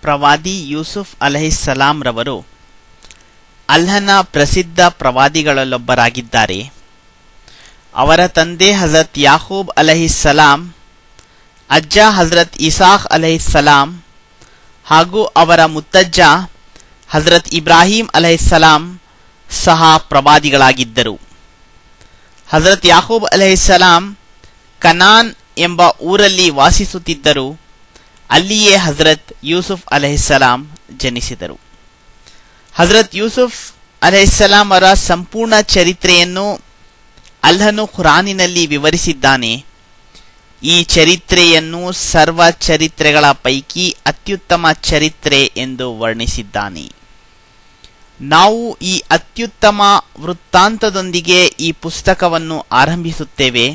ಪ್ರವಾದಿ ಯೂಸುಫ್ ಅಲೈಹಿಸ್ಸಲಾಂ ರವರು ಅಲ್ಲಾಹನ ಪ್ರಸಿದ್ಧ ಪ್ರವಾದಿಗಳಲ್ಲೊಬ್ಬರಾಗಿದ್ದಾರೆ. ಅವರ ತಂದೆ ಹಜರತ್ ಯಾಕೂಬ್ ಅಲೈಹಿಸ್ಸಲಾಂ, ಅಜ್ಜ ಹಜರತ್ ಇಸಾಕ್ ಅಲೈಹಿಸ್ಸಲಾಂ ಹಾಗೂ ಅವರ ಮುತ್ತಜ್ಜ ಹಜರತ್ ಇಬ್ರಾಹಿಂ ಅಲೈಹಿಸ್ಸಲಾಂ ಸಹ ಪ್ರವಾದಿಗಳಾಗಿದ್ದರು. ಹಜರತ್ ಯಾಕೂಬ್ ಅಲೈಹಿಸ್ಸಲಾಂ ಕನಾನ್ ಎಂಬ ಊರಲ್ಲಿ ವಾಸಿಸುತ್ತಿದ್ದರು. ಅಲ್ಲಿಯೇ ಹಜರತ್ ಯೂಸುಫ್ ಅಲೈಹಿಸ್ಸಲಾಂ ಜನಿಸಿದರು. ಹಜರತ್ ಯೂಸುಫ್ ಅಲೈಹಿಸ್ಸಲಾಂ ಅವರ ಸಂಪೂರ್ಣ ಚರಿತ್ರೆಯನ್ನು ಅಲ್ಲಾಹನು ಖುರಾನಿನಲ್ಲಿ ವಿವರಿಸಿದ್ದಾನೆ. ಈ ಚರಿತ್ರೆಯನ್ನು ಸರ್ವ ಚರಿತ್ರೆಗಳ ಪೈಕಿ ಅತ್ಯುತ್ತಮ ಚರಿತ್ರೆ ಎಂದು ವರ್ಣಿಸಿದ್ದಾನೆ. ನಾವು ಈ ಅತ್ಯುತ್ತಮ ವೃತ್ತಾಂತದೊಂದಿಗೆ ಈ ಪುಸ್ತಕವನ್ನು ಆರಂಭಿಸುತ್ತೇವೆ.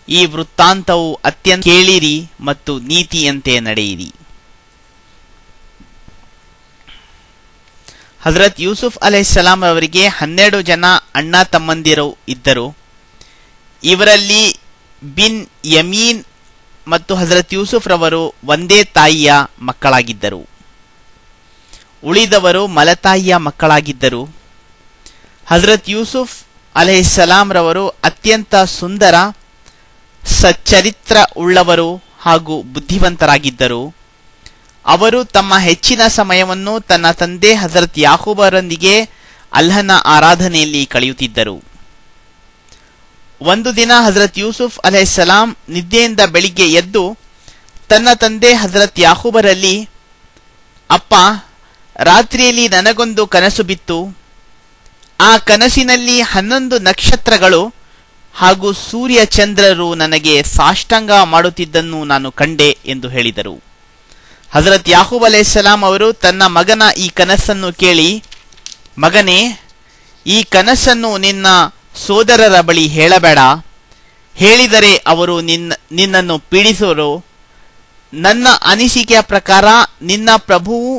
ಈ ವೃತ್ತಾಂತವು ಅತ್ಯಂತ ಕೇಳಿರಿ ಮತ್ತು ನೀತಿಯಂತೆ ನಡೆಯಿರಿ. ಹಜರತ್ ಯೂಸುಫ್ ಅಲೈಹಿಸ್ಸಲಾಂ ಅವರಿಗೆ 12 ಜನ ಅಣ್ಣ ತಮ್ಮಂದಿರು ಇದ್ದರು. ಇವರಲ್ಲಿ ಬಿನ್ ಯಮೀನ್ ಮತ್ತು ಹಜರತ್ ಯೂಸುಫ್ ರವರು ಒಂದೇ ತಾಯಿಯ ಮಕ್ಕಳಾಗಿದ್ದರು. ಉಳಿದವರು ಮಲತಾಯಿಯ ಮಕ್ಕಳಾಗಿದ್ದರು. ಹಜರತ್ ಯೂಸುಫ್ ಅಲೈಹಿಸ್ಸಲಾಂ ರವರು ಅತ್ಯಂತ ಸುಂದರ, ಸಚ್ಚರಿತ್ರ ಉಳ್ಳವರು ಹಾಗೂ ಬುದ್ಧಿವಂತರಾಗಿದ್ದರು. ಅವರು ತಮ್ಮ ಹೆಚ್ಚಿನ ಸಮಯವನ್ನು ತನ್ನ ತಂದೆ ಹಜರತ್ ಯಾಕೂಬರೊಂದಿಗೆ ಅಲ್ಲಾಹನ ಆರಾಧನೆಯಲ್ಲಿ ಕಳೆಯುತ್ತಿದ್ದರು. ಒಂದು ದಿನ ಹಜರತ್ ಯೂಸುಫ್ ಅಲೈಹಿಸ್ಸಲಾಂ ನಿದ್ದೆಯಿಂದ ಬೆಳಿಗ್ಗೆ ಎದ್ದು ತನ್ನ ತಂದೆ ಹಜರತ್ ಯಾಕೂಬರಲ್ಲಿ, ಅಪ್ಪ, ರಾತ್ರಿಯಲ್ಲಿ ನನಗೊಂದು ಕನಸು ಬಿತ್ತು. ಆ ಕನಸಿನಲ್ಲಿ 11 ನಕ್ಷತ್ರಗಳು ಹಾಗೂ ಸೂರ್ಯ ಚಂದ್ರರು ನನಗೆ ಸಾಷ್ಟಾಂಗ ಮಾಡುತ್ತಿದ್ದನ್ನು ನಾನು ಕಂಡೆ ಎಂದು ಹೇಳಿದರು. ಹಜರತ್ ಯಾಕೂಬ್ ಅಲೈಹಿಸ್ಸಲಾಂ ಅವರು ತನ್ನ ಮಗನ ಈ ಕನಸನ್ನು ಕೇಳಿ, ಮಗನೇ, ಈ ಕನಸನ್ನು ನಿನ್ನ ಸೋದರರ ಬಳಿ ಹೇಳಬೇಡ. ಹೇಳಿದರೆ ಅವರು ನಿನ್ನನ್ನು ಪೀಡಿಸುವರು. ನನ್ನ ಅನಿಸಿಕೆಯ ಪ್ರಕಾರ ನಿನ್ನ ಪ್ರಭುವು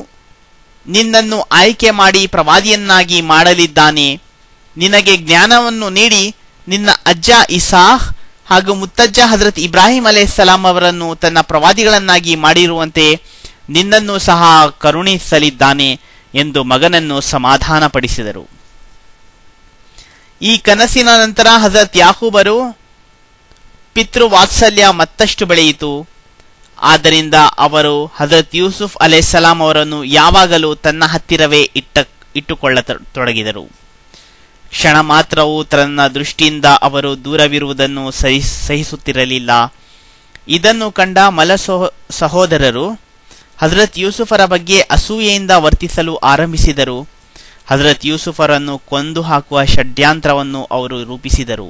ನಿನ್ನನ್ನು ಆಯ್ಕೆ ಮಾಡಿ ಪ್ರವಾದಿಯನ್ನಾಗಿ ಮಾಡಲಿದ್ದಾನೆ. ನಿನಗೆ ಜ್ಞಾನವನ್ನು ನೀಡಿ ನಿನ್ನ ಅಜ್ಜ ಇಸಾಕ್ ಹಾಗೂ ಮುತ್ತಜ್ಜ ಹಜರತ್ ಇಬ್ರಾಹಿಂ ಅಲೈಹಿಸ್ಸಲಾಂ ಅವರನ್ನು ತನ್ನ ಪ್ರವಾದಿಗಳನ್ನಾಗಿ ಮಾಡಿರುವಂತೆ ನಿನ್ನನ್ನು ಸಹ ಕರುಣಿಸಲಿದ್ದಾನೆ ಎಂದು ಮಗನನ್ನು ಸಮಾಧಾನಪಡಿಸಿದರು. ಈ ಕನಸಿನ ನಂತರ ಹಜರತ್ ಯಾಕೂಬರು ಪಿತೃವಾತ್ಸಲ್ಯ ಮತ್ತಷ್ಟು ಬೆಳೆಯಿತು. ಆದ್ದರಿಂದ ಅವರು ಹಜರತ್ ಯೂಸುಫ್ ಅಲೈಹಿಸ್ಸಲಾಂ ಅವರನ್ನು ಯಾವಾಗಲೂ ತನ್ನ ಹತ್ತಿರವೇ ಇಟ್ಟುಕೊಳ್ಳತೊಡಗಿದರು. ಕ್ಷಣ ಮಾತ್ರವೂ ತನ್ನ ದೃಷ್ಟಿಯಿಂದ ಅವರು ದೂರವಿರುವುದನ್ನು ಸಹಿಸುತ್ತಿರಲಿಲ್ಲ. ಇದನ್ನು ಕಂಡ ಸಹೋದರರು ಹಜರತ್ ಯೂಸುಫರ ಬಗ್ಗೆ ಅಸೂಯೆಯಿಂದ ವರ್ತಿಸಲು ಆರಂಭಿಸಿದರು. ಹಜರತ್ ಯೂಸುಫರನ್ನು ಕೊಂದು ಹಾಕುವ ಷಡ್ಯಂತ್ರವನ್ನು ಅವರು ರೂಪಿಸಿದರು.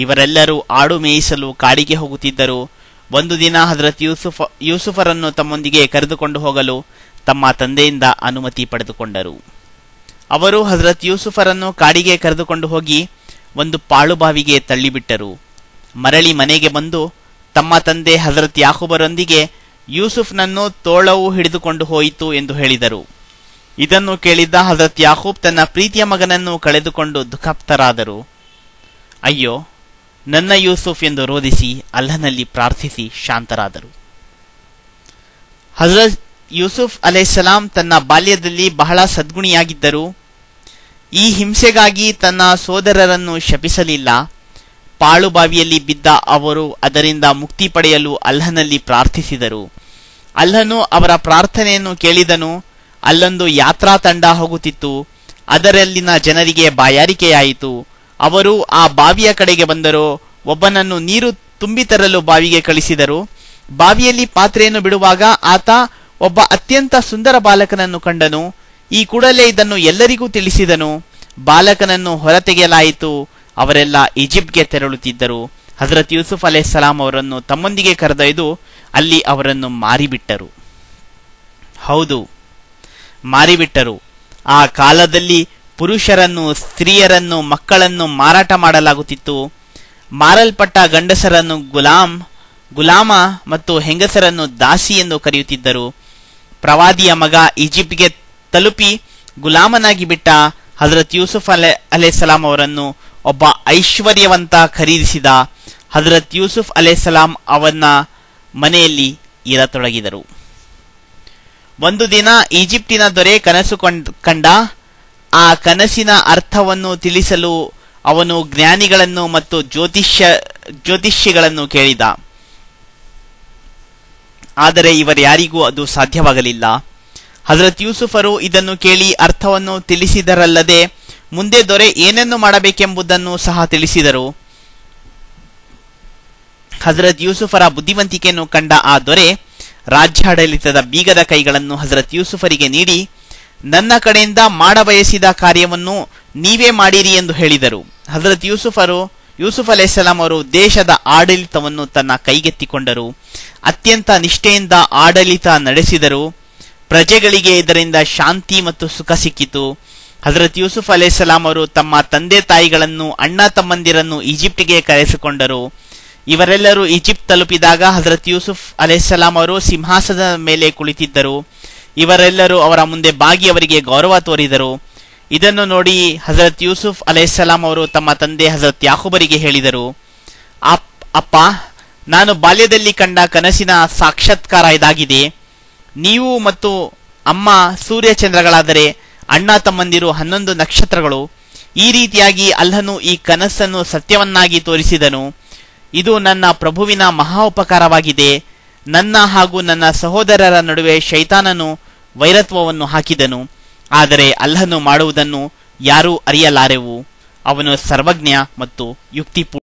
ಇವರೆಲ್ಲರೂ ಆಡು ಮೇಯಿಸಲು ಕಾಡಿಗೆ ಹೋಗುತ್ತಿದ್ದರು. ಒಂದು ದಿನ ಹಜರತ್ ಯೂಸುಫರನ್ನು ತಮ್ಮೊಂದಿಗೆ ಕರೆದುಕೊಂಡು ಹೋಗಲು ತಮ್ಮ ತಂದೆಯಿಂದ ಅನುಮತಿ ಪಡೆದುಕೊಂಡರು. ಅವರು ಹಜರತ್ ಯೂಸುಫರನ್ನು ಕಾಡಿಗೆ ಕರೆದುಕೊಂಡು ಹೋಗಿ ಒಂದು ಪಾಳುಬಾವಿಗೆ ತಳ್ಳಿಬಿಟ್ಟರು. ಮರಳಿ ಮನೆಗೆ ಬಂದು ತಮ್ಮ ತಂದೆ ಹಜರತ್ ಯಾಕೂಬರೊಂದಿಗೆ ಯೂಸುಫ್ನನ್ನು ತೋಳವು ಹಿಡಿದುಕೊಂಡು ಹೋಯಿತು ಎಂದು ಹೇಳಿದರು. ಇದನ್ನು ಕೇಳಿದ್ದ ಹಜರತ್ ಯಾಕೂಬ್ ತನ್ನ ಪ್ರೀತಿಯ ಮಗನನ್ನು ಕಳೆದುಕೊಂಡು ದುಃಖಪ್ತರಾದರು. ಅಯ್ಯೋ, ನನ್ನ ಯೂಸುಫ್ ಎಂದು ರೋಧಿಸಿ ಅಲ್ಲಾಹನಲ್ಲಿ ಪ್ರಾರ್ಥಿಸಿ ಶಾಂತರಾದರು. ಹಜರತ್ ಯೂಸುಫ್ ಅಲೈಹಿಸ್ಸಲಾಂ ತನ್ನ ಬಾಲ್ಯದಲ್ಲಿ ಬಹಳ ಸದ್ಗುಣಿಯಾಗಿದ್ದರು. ಈ ಹಿಂಸೆಗಾಗಿ ತನ್ನ ಸೋದರರನ್ನು ಶಪಿಸಲಿಲ್ಲ. ಪಾಳುಬಾವಿಯಲ್ಲಿ ಬಿದ್ದ ಅವರು ಅದರಿಂದ ಮುಕ್ತಿ ಪಡೆಯಲು ಅಲ್ಲಾಹನಲ್ಲಿ ಪ್ರಾರ್ಥಿಸಿದರು. ಅಲ್ಲಾಹನು ಅವರ ಪ್ರಾರ್ಥನೆಯನ್ನು ಕೇಳಿದನು. ಅಲ್ಲೊಂದು ಯಾತ್ರಾ ತಂಡ ಹೋಗುತ್ತಿತ್ತು. ಅದರಲ್ಲಿನ ಜನರಿಗೆ ಬಾಯಾರಿಕೆಯಾಯಿತು. ಅವರು ಆ ಬಾವಿಯ ಕಡೆಗೆ ಬಂದರು. ಒಬ್ಬನನ್ನು ನೀರು ತುಂಬಿ ತರಲು ಬಾವಿಗೆ ಕಳಿಸಿದರು. ಬಾವಿಯಲ್ಲಿ ಪಾತ್ರೆಯನ್ನು ಬಿಡುವಾಗ ಆತ ಒಬ್ಬ ಅತ್ಯಂತ ಸುಂದರ ಬಾಲಕನನ್ನು ಕಂಡನು. ಈ ಕೂಡಲೇ ಇದನ್ನು ಎಲ್ಲರಿಗೂ ತಿಳಿಸಿದನು. ಬಾಲಕನನ್ನು ಹೊರತೆಗೆಯಲಾಯಿತು. ಅವರೆಲ್ಲ ಈಜಿಪ್ಟ್ಗೆ ತೆರಳುತ್ತಿದ್ದರು. ಹಜರತ್ ಯೂಸುಫ್ ಅಲೈಹಿಸ್ಸಲಾಂ ಅವರನ್ನು ತಮ್ಮೊಂದಿಗೆ ಕರೆದೊಯ್ದು ಅಲ್ಲಿ ಅವರನ್ನು ಮಾರಿಬಿಟ್ಟರು. ಹೌದು, ಮಾರಿಬಿಟ್ಟರು. ಆ ಕಾಲದಲ್ಲಿ ಪುರುಷರನ್ನು, ಸ್ತ್ರೀಯರನ್ನು, ಮಕ್ಕಳನ್ನು ಮಾರಾಟ ಮಾಡಲಾಗುತ್ತಿತ್ತು. ಮಾರಲ್ಪಟ್ಟ ಗಂಡಸರನ್ನು ಗುಲಾಮ ಮತ್ತು ಹೆಂಗಸರನ್ನು ದಾಸಿ ಎಂದು ಕರೆಯುತ್ತಿದ್ದರು. ಪ್ರವಾದಿಯ ಮಗ ಈಜಿಪ್ಟ್ಗೆ ತಲುಪಿ ಗುಲಾಮನಾಗಿ ಬಿಟ್ಟ ಹಜರತ್ ಯೂಸುಫ್ ಅಲೈಹಿಸ್ಸಲಾಂ ಅವರನ್ನು ಒಬ್ಬ ಐಶ್ವರ್ಯವಂತ ಖರೀದಿಸಿದ. ಹಜರತ್ ಯೂಸುಫ್ ಅಲೈಹಿಸ್ಸಲಾಂ ಅವನ ಮನೆಯಲ್ಲಿ ಇರತೊಡಗಿದರು. ಒಂದು ದಿನ ಈಜಿಪ್ಟಿನ ದೊರೆ ಕನಸು ಕಂಡ. ಆ ಕನಸಿನ ಅರ್ಥವನ್ನು ತಿಳಿಸಲು ಅವನು ಜ್ಞಾನಿಗಳನ್ನು ಮತ್ತು ಜ್ಯೋತಿಷಿಗಳನ್ನು ಕೇಳಿದ. ಆದರೆ ಇವರ್ಯಾರಿಗೂ ಅದು ಸಾಧ್ಯವಾಗಲಿಲ್ಲ. ಹಜರತ್ ಯೂಸುಫರು ಇದನ್ನು ಕೇಳಿ ಅರ್ಥವನ್ನು ತಿಳಿಸಿದರಲ್ಲದೆ ಮುಂದೆ ದೊರೆ ಏನನ್ನು ಮಾಡಬೇಕೆಂಬುದನ್ನು ಸಹ ತಿಳಿಸಿದರು. ಹಜರತ್ ಯೂಸುಫರ ಬುದ್ಧಿವಂತಿಕೆಯನ್ನು ಕಂಡ ಆ ದೊರೆ ರಾಜ್ಯಾಡಳಿತದ ಬೀಗದ ಕೈಗಳನ್ನು ಹಜರತ್ ಯೂಸುಫರಿಗೆ ನೀಡಿ, ನನ್ನ ಕಡೆಯಿಂದ ಮಾಡಬಯಸಿದ ಕಾರ್ಯವನ್ನು ನೀವೇ ಮಾಡಿರಿ ಎಂದು ಹೇಳಿದರು. ಹಜರತ್ ಯೂಸುಫ್ ಅಲೈಹಿಸ್ಸಲಾಂ ಅವರು ದೇಶದ ಆಡಳಿತವನ್ನು ತನ್ನ ಕೈಗೆತ್ತಿಕೊಂಡರು. ಅತ್ಯಂತ ನಿಷ್ಠೆಯಿಂದ ಆಡಳಿತ ನಡೆಸಿದರು. ಪ್ರಜೆಗಳಿಗೆ ಇದರಿಂದ ಶಾಂತಿ ಮತ್ತು ಸುಖ ಸಿಕ್ಕಿತು. ಹಜರತ್ ಯೂಸುಫ್ ಅಲೈಹಿಸ್ಸಲಾಂ ಅವರು ತಮ್ಮ ತಂದೆ ತಾಯಿಗಳನ್ನು, ಅಣ್ಣ ತಮ್ಮಂದಿರನ್ನು ಈಜಿಪ್ಟಿಗೆ ಕರೆಸಿಕೊಂಡರು. ಇವರೆಲ್ಲರೂ ಈಜಿಪ್ಟ್ ತಲುಪಿದಾಗ ಹಜರತ್ ಯೂಸುಫ್ ಅಲೈಹಿಸ್ಸಲಾಂ ಅವರು ಸಿಂಹಾಸನದ ಮೇಲೆ ಕುಳಿತಿದ್ದರು. ಇವರೆಲ್ಲರೂ ಅವರ ಮುಂದೆ ಬಾಗಿ ಅವರಿಗೆ ಗೌರವ ತೋರಿದರು. ಇದನ್ನು ನೋಡಿ ಹಜರತ್ ಯೂಸುಫ್ ಅಲೈಹಿಸ್ಸಲಾಂ ಅವರು ತಮ್ಮ ತಂದೆ ಹಜರತ್ ಯಾಕೂಬರಿಗೆ ಹೇಳಿದರು, ಅಪ್ಪ, ನಾನು ಬಾಲ್ಯದಲ್ಲಿ ಕಂಡ ಕನಸಿನ ಸಾಕ್ಷಾತ್ಕಾರ ಇದಾಗಿದೆ. ನೀವು ಮತ್ತು ಅಮ್ಮ ಸೂರ್ಯಚಂದ್ರಗಳಾದರೆ ಅಣ್ಣ ತಮ್ಮಂದಿರು 11 ನಕ್ಷತ್ರಗಳು. ಈ ರೀತಿಯಾಗಿ ಅಲ್ಲನು ಈ ಕನಸನ್ನು ಸತ್ಯವನ್ನಾಗಿ ತೋರಿಸಿದನು. ಇದು ನನ್ನ ಪ್ರಭುವಿನ ಮಹಾ ಉಪಕಾರವಾಗಿದೆ. ನನ್ನ ಹಾಗೂ ನನ್ನ ಸಹೋದರರ ನಡುವೆ ಶೈತಾನನು ವೈರತ್ವವನ್ನು ಹಾಕಿದನು. ಆದರೆ ಅಲ್ಲಹನು ಮಾಡುವುದನ್ನು ಯಾರೂ ಅರಿಯಲಾರೆವು. ಅವನು ಸರ್ವಜ್ಞ ಮತ್ತು ಯುಕ್ತಿಪೂರ್ಣ.